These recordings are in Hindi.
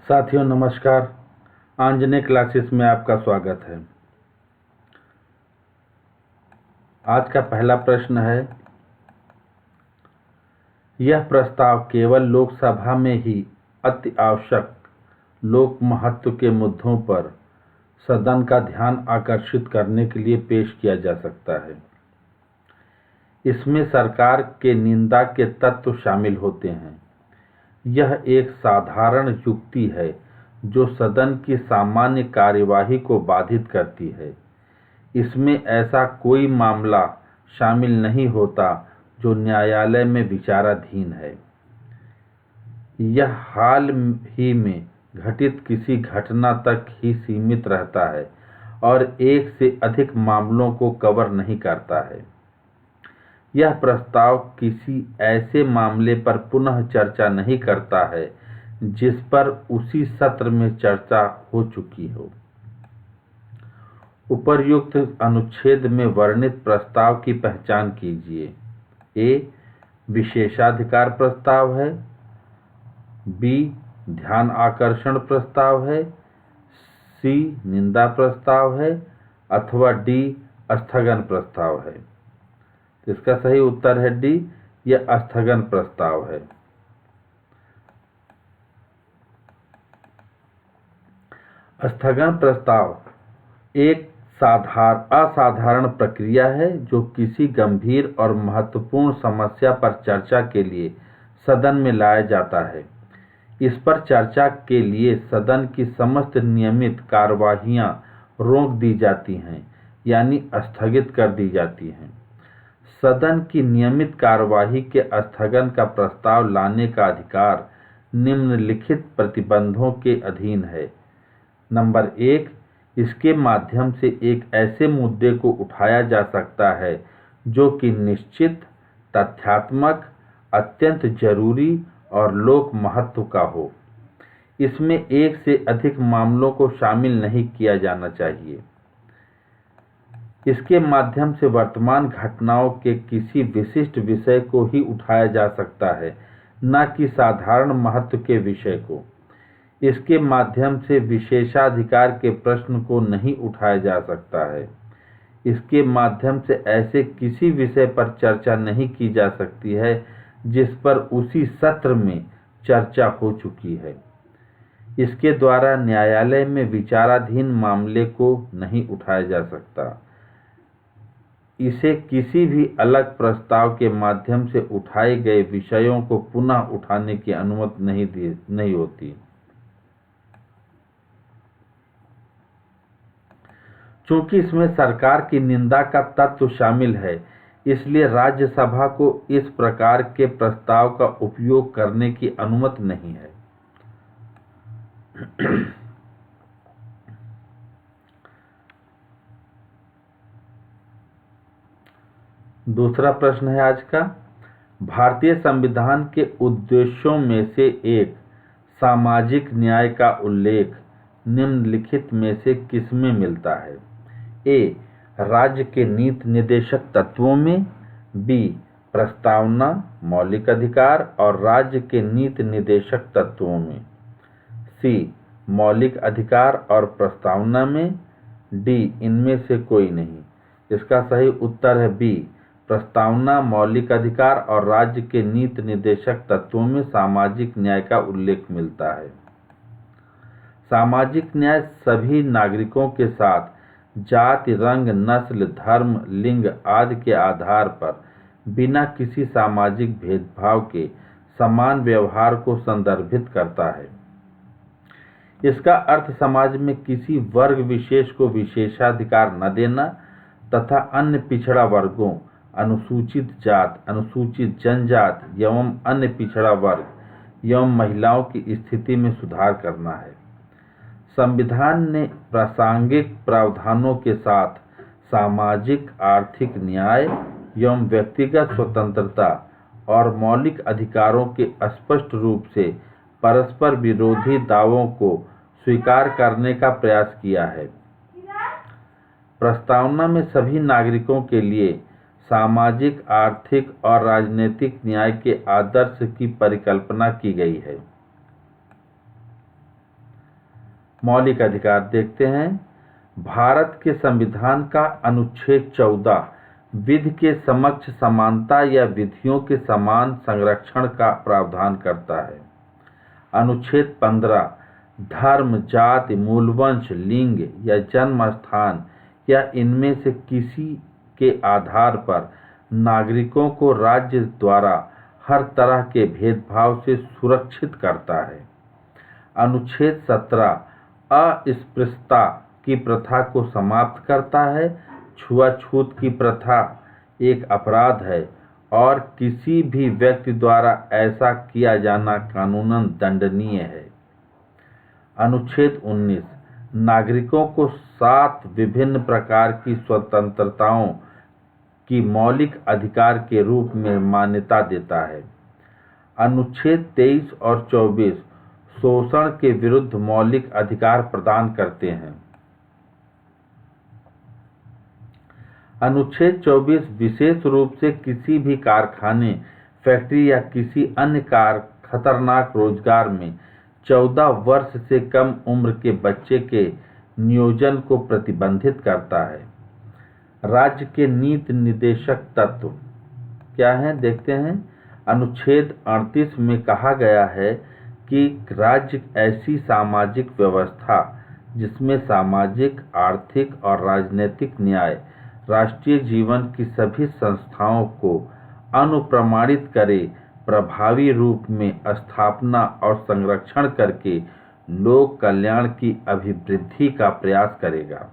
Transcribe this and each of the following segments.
साथियों नमस्कार। आंजनेय क्लासेस में आपका स्वागत है। आज का पहला प्रश्न है, यह प्रस्ताव केवल लोकसभा में ही अति आवश्यक लोक महत्व के मुद्दों पर सदन का ध्यान आकर्षित करने के लिए पेश किया जा सकता है। इसमें सरकार के निंदा के तत्व शामिल होते हैं। यह एक साधारण युक्ति है जो सदन की सामान्य कार्यवाही को बाधित करती है। इसमें ऐसा कोई मामला शामिल नहीं होता जो न्यायालय में विचाराधीन है। यह हाल ही में घटित किसी घटना तक ही सीमित रहता है और एक से अधिक मामलों को कवर नहीं करता है। यह प्रस्ताव किसी ऐसे मामले पर पुनः चर्चा नहीं करता है जिस पर उसी सत्र में चर्चा हो चुकी हो। उपर्युक्त अनुच्छेद में वर्णित प्रस्ताव की पहचान कीजिए। ए. विशेषाधिकार प्रस्ताव है। बी. ध्यान आकर्षण प्रस्ताव है। सी. निंदा प्रस्ताव है अथवा डी. स्थगन प्रस्ताव है। इसका सही उत्तर है डी, यह स्थगन प्रस्ताव है। स्थगन प्रस्ताव एक असाधारण प्रक्रिया है जो किसी गंभीर और महत्वपूर्ण समस्या पर चर्चा के लिए सदन में लाया जाता है। इस पर चर्चा के लिए सदन की समस्त नियमित कार्यवाहियां रोक दी जाती हैं, यानी स्थगित कर दी जाती हैं। सदन की नियमित कार्यवाही के स्थगन का प्रस्ताव लाने का अधिकार निम्नलिखित प्रतिबंधों के अधीन है। नंबर 1, इसके माध्यम से एक ऐसे मुद्दे को उठाया जा सकता है जो कि निश्चित, तथ्यात्मक, अत्यंत जरूरी और लोक महत्व का हो। इसमें एक से अधिक मामलों को शामिल नहीं किया जाना चाहिए। इसके माध्यम से वर्तमान घटनाओं के किसी विशिष्ट विषय को ही उठाया जा सकता है, न कि साधारण महत्व के विषय को। इसके माध्यम से विशेषाधिकार के प्रश्न को नहीं उठाया जा सकता है। इसके माध्यम से ऐसे किसी विषय पर चर्चा नहीं की जा सकती है जिस पर उसी सत्र में चर्चा हो चुकी है। इसके द्वारा न्यायालय में विचाराधीन मामले को नहीं उठाया जा सकता। इसे किसी भी अलग प्रस्ताव के माध्यम से उठाए गए विषयों को पुनः उठाने की अनुमति नहीं होती। चूंकि इसमें सरकार की निंदा का तत्व शामिल है, इसलिए राज्यसभा को इस प्रकार के प्रस्ताव का उपयोग करने की अनुमति नहीं है। दूसरा प्रश्न है आज का, भारतीय संविधान के उद्देश्यों में से एक सामाजिक न्याय का उल्लेख निम्नलिखित में से किसमें मिलता है? ए. राज्य के नीति निर्देशक तत्वों में। बी. प्रस्तावना, मौलिक अधिकार और राज्य के नीति निर्देशक तत्वों में। सी. मौलिक अधिकार और प्रस्तावना में। डी. इनमें से कोई नहीं। इसका सही उत्तर है बी. प्रस्तावना, मौलिक अधिकार और राज्य के नीति निर्देशक तत्वों में सामाजिक न्याय का उल्लेख मिलता है। सामाजिक न्याय सभी नागरिकों के साथ जाति, रंग, नस्ल, धर्म, लिंग आदि के आधार पर बिना किसी सामाजिक भेदभाव के समान व्यवहार को संदर्भित करता है। इसका अर्थ समाज में किसी वर्ग विशेष को विशेषाधिकार न देना तथा अन्य पिछड़ा वर्गों, अनुसूचित जात, अनुसूचित जनजाति एवं अन्य पिछड़ा वर्ग एवं महिलाओं की स्थिति में सुधार करना है। संविधान ने प्रासंगिक प्रावधानों के साथ सामाजिक, आर्थिक न्याय एवं व्यक्तिगत स्वतंत्रता और मौलिक अधिकारों के स्पष्ट रूप से परस्पर विरोधी दावों को स्वीकार करने का प्रयास किया है। प्रस्तावना में सभी नागरिकों के लिए सामाजिक, आर्थिक और राजनीतिक न्याय के आदर्श की परिकल्पना की गई है। मौलिक अधिकार देखते हैं। भारत के संविधान का अनुच्छेद 14 विधि के समक्ष समानता या विधियों के समान संरक्षण का प्रावधान करता है। अनुच्छेद 15 धर्म, जाति, मूलवंश, लिंग या जन्म स्थान या इनमें से किसी के आधार पर नागरिकों को राज्य द्वारा हर तरह के भेदभाव से सुरक्षित करता है। अनुच्छेद 17 अस्पृश्यता की प्रथा को समाप्त करता है। छुआछूत की प्रथा एक अपराध है और किसी भी व्यक्ति द्वारा ऐसा किया जाना कानूनन दंडनीय है। अनुच्छेद 19 नागरिकों को 7 विभिन्न प्रकार की स्वतंत्रताओं की मौलिक अधिकार के रूप में मान्यता देता है। अनुच्छेद 23 और 24 शोषण के विरुद्ध मौलिक अधिकार प्रदान करते हैं। अनुच्छेद 24 विशेष रूप से किसी भी कारखाने, फैक्ट्री या किसी अन्य खतरनाक रोजगार में 14 वर्ष से कम उम्र के बच्चे के नियोजन को प्रतिबंधित करता है। राज्य के नीति निर्देशक तत्व क्या हैं देखते हैं। अनुच्छेद 38 में कहा गया है कि राज्य ऐसी सामाजिक व्यवस्था जिसमें सामाजिक, आर्थिक और राजनीतिक न्याय राष्ट्रीय जीवन की सभी संस्थाओं को अनुप्रमाणित करे, प्रभावी रूप में स्थापना और संरक्षण करके लोक कल्याण की अभिवृद्धि का प्रयास करेगा।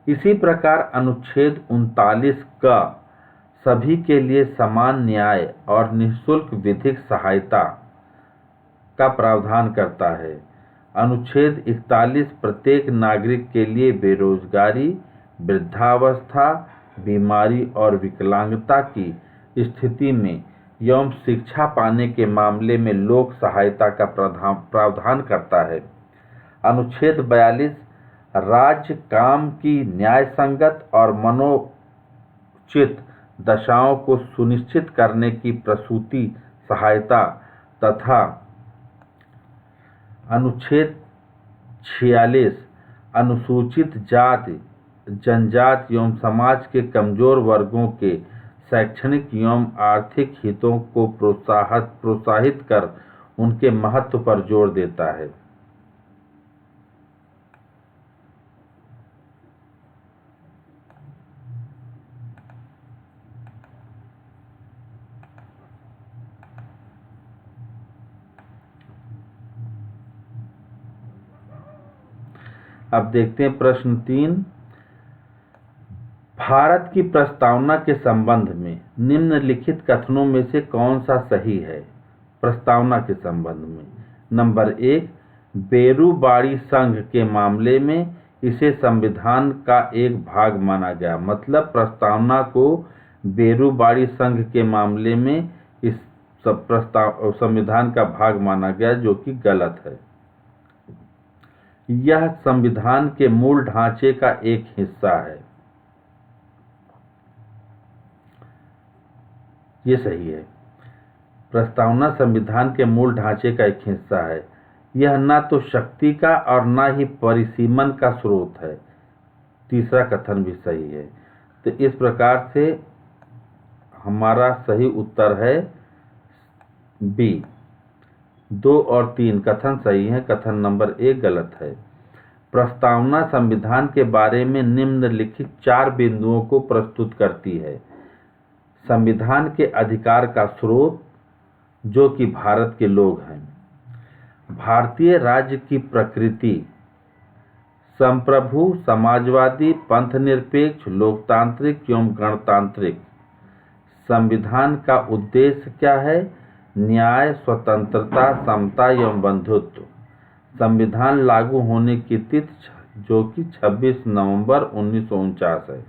इसी प्रकार अनुच्छेद 39 का सभी के लिए समान न्याय और निःशुल्क विधिक सहायता का प्रावधान करता है। अनुच्छेद 41 प्रत्येक नागरिक के लिए बेरोजगारी, वृद्धावस्था, बीमारी और विकलांगता की स्थिति में एवं शिक्षा पाने के मामले में लोक सहायता का प्रावधान करता है। अनुच्छेद 42 राज्य काम की न्यायसंगत और मनोचित दशाओं को सुनिश्चित करने की प्रसूति सहायता तथा अनुच्छेद 46 अनुसूचित जाति, जनजाति एवं समाज के कमजोर वर्गों के शैक्षणिक एवं आर्थिक हितों को प्रोत्साहित कर उनके महत्व पर जोर देता है। अब देखते हैं प्रश्न 3। भारत की प्रस्तावना के संबंध में निम्नलिखित कथनों में से कौन सा सही है। प्रस्तावना के संबंध में नंबर 1 बेरूबाड़ी संघ के मामले में इसे संविधान का एक भाग माना गया। मतलब प्रस्तावना को बेरूबाड़ी संघ के मामले में इस संविधान का भाग माना गया, जो कि गलत है। यह संविधान के मूल ढांचे का एक हिस्सा है, ये सही है। प्रस्तावना संविधान के मूल ढांचे का एक हिस्सा है। यह न तो शक्ति का और न ही परिसीमन का स्रोत है। तीसरा कथन भी सही है। तो इस प्रकार से हमारा सही उत्तर है बी। 2 और 3 कथन सही है, कथन नंबर 1 गलत है। प्रस्तावना संविधान के बारे में निम्नलिखित 4 बिंदुओं को प्रस्तुत करती है। संविधान के अधिकार का स्रोत, जो कि भारत के लोग हैं। भारतीय राज्य की प्रकृति, संप्रभु, समाजवादी, पंथनिरपेक्ष, लोकतांत्रिक एवं गणतांत्रिक। संविधान का उद्देश्य क्या है? न्याय, स्वतंत्रता, समता एवं बंधुत्व। संविधान लागू होने की तिथि, जो कि 26 नवंबर 1949 है।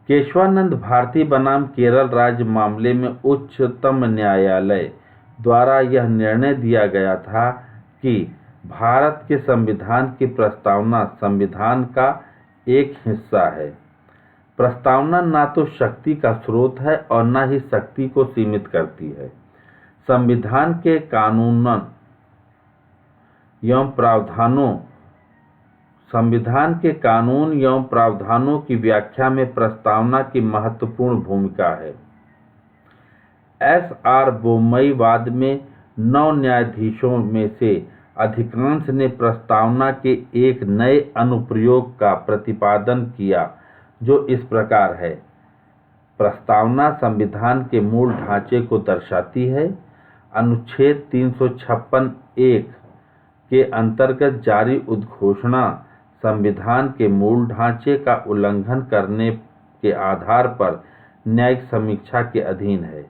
केशवानंद भारती बनाम केरल राज्य मामले में उच्चतम न्यायालय द्वारा यह निर्णय दिया गया था कि भारत के संविधान की प्रस्तावना संविधान का एक हिस्सा है। प्रस्तावना न तो शक्ति का स्रोत है और न ही शक्ति को सीमित करती है। संविधान के कानूनन एवं प्रावधानों संविधान के कानून एवं प्रावधानों की व्याख्या में प्रस्तावना की महत्वपूर्ण भूमिका है। एस.आर. बोम्मई वाद में 9 न्यायाधीशों में से अधिकांश ने प्रस्तावना के एक नए अनुप्रयोग का प्रतिपादन किया जो इस प्रकार है। प्रस्तावना संविधान के मूल ढांचे को दर्शाती है। अनुच्छेद 356(1) के अंतर्गत जारी उद्घोषणा संविधान के मूल ढांचे का उल्लंघन करने के आधार पर न्यायिक समीक्षा के अधीन है।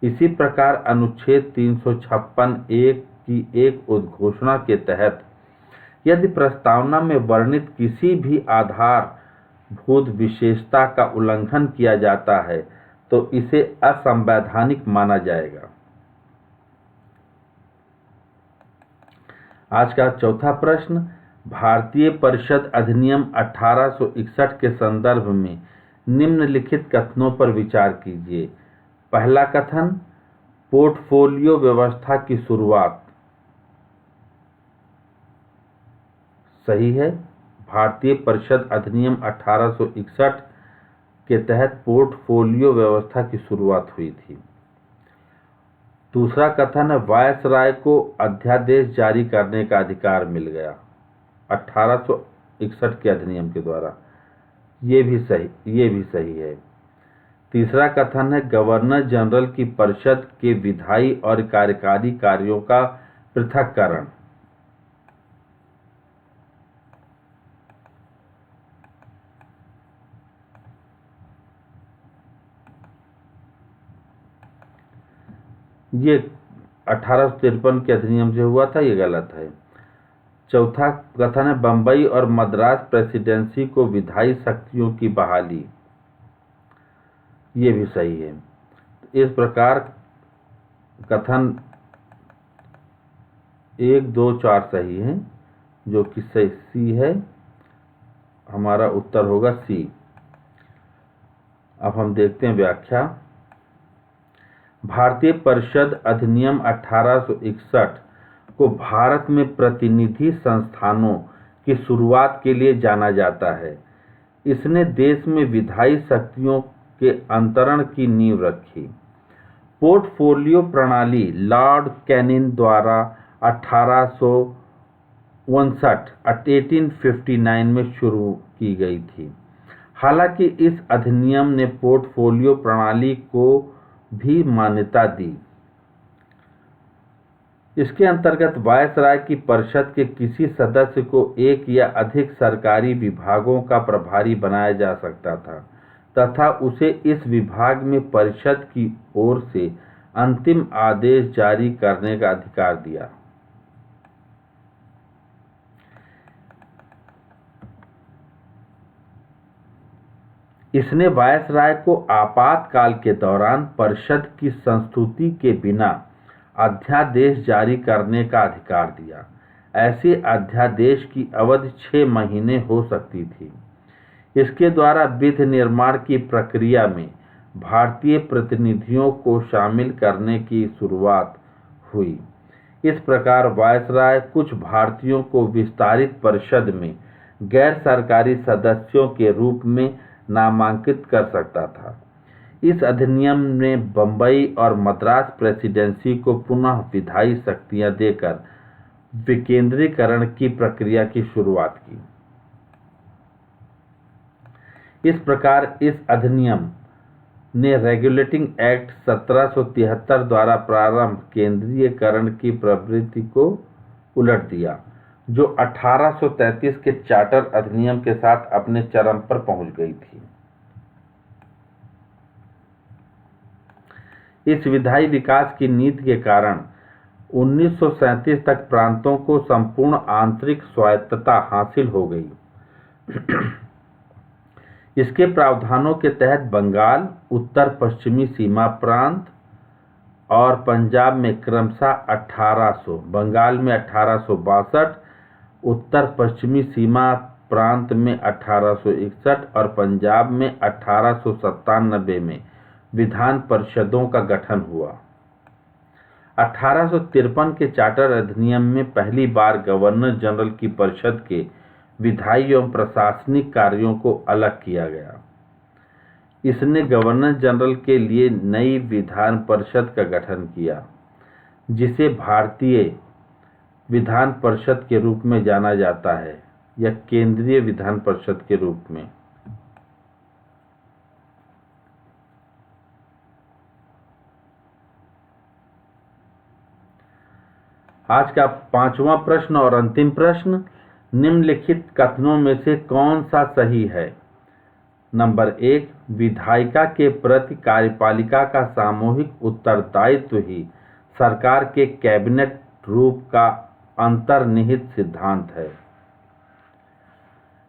इसी प्रकार अनुच्छेद 356(1) की एक उद्घोषणा के तहत यदि प्रस्तावना में वर्णित किसी भी आधारभूत विशेषता का उल्लंघन किया जाता है तो इसे असंवैधानिक माना जाएगा। आज का चौथा प्रश्न, भारतीय परिषद अधिनियम 1861 के संदर्भ में निम्नलिखित कथनों पर विचार कीजिए। पहला कथन, पोर्टफोलियो व्यवस्था की शुरुआत। सही है, भारतीय परिषद अधिनियम 1861 के तहत पोर्टफोलियो व्यवस्था की शुरुआत हुई थी। दूसरा कथन है, वायसराय को अध्यादेश जारी करने का अधिकार मिल गया 1861 के अधिनियम के द्वारा। ये भी सही है। तीसरा कथन है, गवर्नर जनरल की परिषद के विधायी और कार्यकारी कार्यों का पृथक्करण। ये 1853 के अधिनियम से हुआ था, ये गलत है। चौथा कथन है, बंबई और मद्रास प्रेसिडेंसी को विधायी शक्तियों की बहाली। ये भी सही है। इस प्रकार कथन 1, 2, 4 सही हैं, जो कि सी है। हमारा उत्तर होगा सी। अब हम देखते हैं व्याख्या। भारतीय परिषद अधिनियम 1861 को भारत में प्रतिनिधि संस्थानों की शुरुआत के लिए जाना जाता है। इसने देश में विधायी शक्तियों के अंतरण की नींव रखी। पोर्टफोलियो प्रणाली लॉर्ड कैनिंग द्वारा 1859 में शुरू की गई थी। हालांकि इस अधिनियम ने पोर्टफोलियो प्रणाली को भी मान्यता दी। इसके अंतर्गत वायसराय की परिषद के किसी सदस्य को एक या अधिक सरकारी विभागों का प्रभारी बनाया जा सकता था तथा उसे इस विभाग में परिषद की ओर से अंतिम आदेश जारी करने का अधिकार दिया। इसने वायसराय को आपातकाल के दौरान परिषद की संस्तुति के बिना अध्यादेश जारी करने का अधिकार दिया। ऐसे अध्यादेश की अवधि 6 महीने हो सकती थी। इसके द्वारा विधि निर्माण की प्रक्रिया में भारतीय प्रतिनिधियों को शामिल करने की शुरुआत हुई। इस प्रकार वायसराय कुछ भारतीयों को विस्तारित परिषद में गैर सरकारी सदस्यों के रूप में नामांकित कर सकता था। इस अधिनियम ने बंबई और मद्रास प्रेसिडेंसी को पुनः विधायी शक्तियां देकर विकेंद्रीकरण की प्रक्रिया की शुरुआत की। इस प्रकार इस अधिनियम ने रेगुलेटिंग एक्ट 1773 द्वारा प्रारंभ केंद्रीयकरण की प्रवृत्ति को उलट दिया, जो 1833 के चार्टर अधिनियम के साथ अपने चरम पर पहुंच गई थी। इस विधायी विकास की नीति के कारण 1937 तक प्रांतों को संपूर्ण आंतरिक स्वायत्तता हासिल हो गई। इसके प्रावधानों के तहत बंगाल, उत्तर पश्चिमी सीमा प्रांत और पंजाब में क्रमशः 1800, बंगाल में 1862, उत्तर पश्चिमी सीमा प्रांत में 1861 और पंजाब में 1897 में विधान परिषदों का गठन हुआ। 1853 के चार्टर अधिनियम में पहली बार गवर्नर जनरल की परिषद के विधायी एवं प्रशासनिक कार्यों को अलग किया गया। इसने गवर्नर जनरल के लिए नई विधान परिषद का गठन किया, जिसे भारतीय विधान परिषद के रूप में जाना जाता है या केंद्रीय विधान परिषद के रूप में। आज का 5वां प्रश्न और अंतिम प्रश्न, निम्नलिखित कथनों में से कौन सा सही है? नंबर 1, विधायिका के प्रति कार्यपालिका का सामूहिक उत्तरदायित्व ही सरकार के कैबिनेट रूप का अंतर्निहित सिद्धांत है।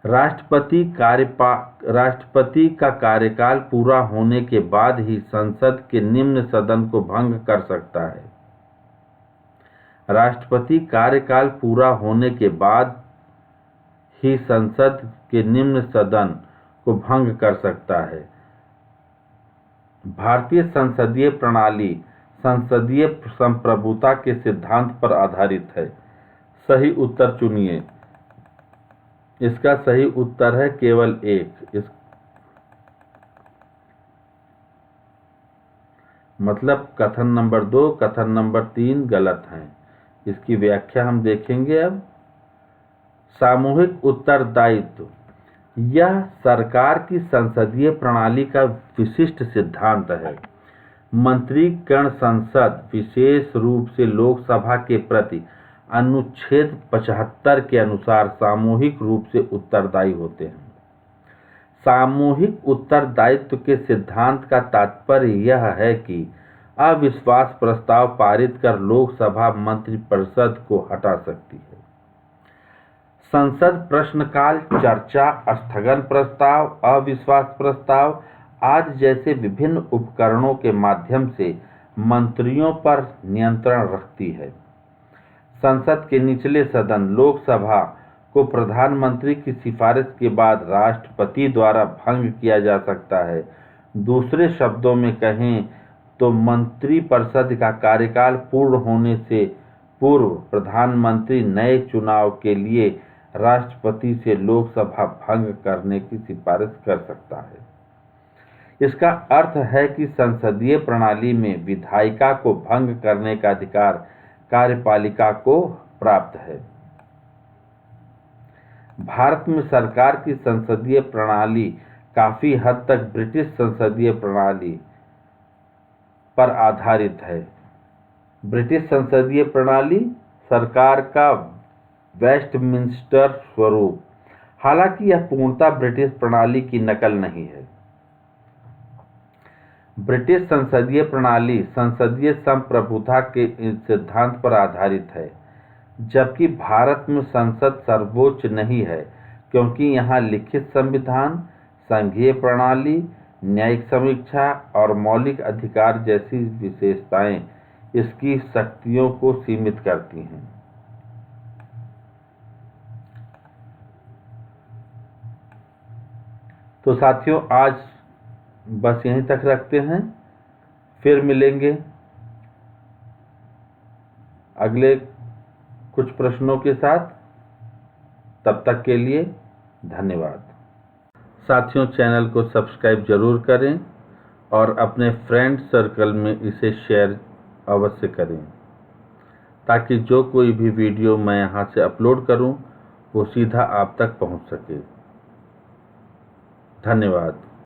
राष्ट्रपति का कार्यकाल पूरा होने के बाद ही संसद के निम्न सदन को भंग कर सकता है। राष्ट्रपति कार्यकाल पूरा होने के बाद ही संसद के निम्न सदन को भंग कर सकता है। भारतीय संसदीय प्रणाली संसदीय संप्रभुता के सिद्धांत पर आधारित है। सही उत्तर चुनिए। इसका सही उत्तर है केवल एक। मतलब कथन नंबर 2, कथन नंबर 3 गलत हैं। इसकी व्याख्या हम देखेंगे अब। सामूहिक उत्तरदायित्व यह सरकार की संसदीय प्रणाली का विशिष्ट सिद्धांत है। मंत्रीगण संसद, विशेष रूप से लोकसभा के प्रति अनुच्छेद 75 के अनुसार सामूहिक रूप से उत्तरदायी होते हैं। सामूहिक उत्तरदायित्व के सिद्धांत का तात्पर्य यह है कि अविश्वास प्रस्ताव पारित कर लोकसभा मंत्रिपरिषद को हटा सकती है। संसद प्रश्नकाल, चर्चा, स्थगन प्रस्ताव, अविश्वास प्रस्ताव आदि जैसे विभिन्न उपकरणों के माध्यम से मंत्रियों पर नियंत्रण रखती है। संसद के निचले सदन लोकसभा को प्रधानमंत्री की सिफारिश के बाद राष्ट्रपति द्वारा भंग किया जा सकता है। दूसरे शब्दों में कहें तो मंत्रिपरिषद का कार्यकाल पूर्ण होने से पूर्व प्रधानमंत्री नए चुनाव के लिए राष्ट्रपति से लोकसभा भंग करने की सिफारिश कर सकता है। इसका अर्थ है कि संसदीय प्रणाली में विधायिका को भंग करने का अधिकार कार्यपालिका को प्राप्त है। भारत में सरकार की संसदीय प्रणाली काफी हद तक ब्रिटिश संसदीय प्रणाली पर आधारित है। ब्रिटिश संसदीय प्रणाली सरकार का वेस्टमिंस्टर स्वरूप, हालांकि यह पूर्णतः ब्रिटिश प्रणाली की नकल नहीं है। ब्रिटिश संसदीय प्रणाली संसदीय संप्रभुता के सिद्धांत पर आधारित है, जबकि भारत में संसद सर्वोच्च नहीं है, क्योंकि यहाँ लिखित संविधान, संघीय प्रणाली, न्यायिक समीक्षा और मौलिक अधिकार जैसी विशेषताएं इसकी शक्तियों को सीमित करती हैं। तो साथियों, आज बस यहीं तक रखते हैं। फिर मिलेंगे अगले कुछ प्रश्नों के साथ। तब तक के लिए धन्यवाद। साथियों, चैनल को सब्सक्राइब जरूर करें और अपने फ्रेंड सर्कल में इसे शेयर अवश्य करें, ताकि जो कोई भी वीडियो मैं यहाँ से अपलोड करूँ वो सीधा आप तक पहुँच सके। धन्यवाद।